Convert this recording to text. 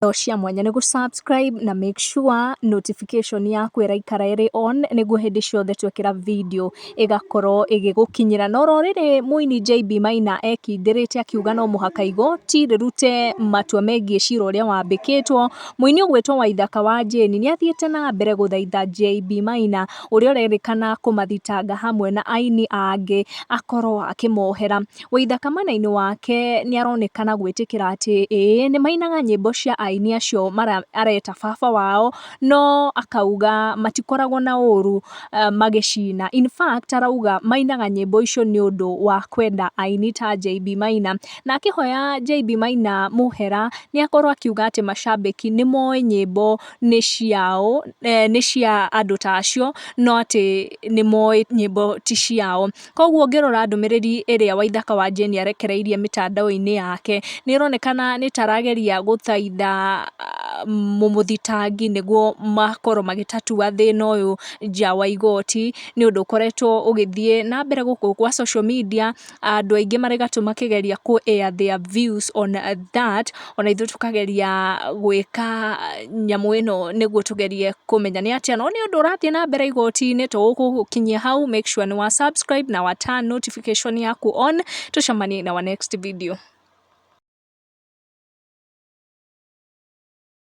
cia mwanya nĩ subscribe na make sure notification yaku ĩraikara ĩrĩ on nĩguo hĩndĩ ciothe twekĩra video ĩgakorwo ĩgĩgũkinyĩra. No rĩrĩ mũini JB Maina ekindĩrĩte akiuga no mũhaka igoti rĩrute matua megiĩ cira ũrĩa wambĩkĩtwo. Mũini ũgwĩtwo Waithaka wa Jane nĩ athiĩte na mbere gũthaitha JB Maina ũrĩa ũrerĩkana kũmathitanga hamwe na aini angĩ akorwo akĩmohera. Waithaka mwena-inĩ wake nĩ aronekana gwĩtĩkĩra atĩ nĩ mainaga nyĩmbo cia aini acio areta baba wao, no akauga matikoragwo na ũru magĩcina. In fact arauga mainaga nyĩmbo icio nĩ ũndũ wa kwenda aini ta JB Maina, na akĩhoya JB Maina mũhera nĩ akorwo akiuga atĩ macambĩki nĩ moĩ nyĩmbo nĩ ciao, nĩ cia andũ ta acio, no atĩ nĩ moĩ nyĩmbo ti ciao. Koguo ngĩrora ndũmĩrĩri ĩrĩa Waithaka wa Jane arekereirie mĩtandao-inĩ yake nĩ ĩronekana nĩ ta arageria gũthaitha mũmũthitangi nĩguo makorwo magĩtatua thĩna ũyũ nja wa igoti, nĩ ũndũ ũkoretwo ũgĩthiĩ na mbere gũkũ kwa social media, andũ aingĩ marĩ gatũ makĩgeria ku air their views on that, ona ithuĩ tũkageria gwĩka nyamũ ĩno nĩguo tũgerie kũmenya nĩ atĩa, no nĩ ũndũ ũrathiĩ na mbere igoti-inĩ. Tũgũgũkinyia hau, make sure nĩ wa subscribe na wa turn notification yaku on. Tũcemanie in our next video.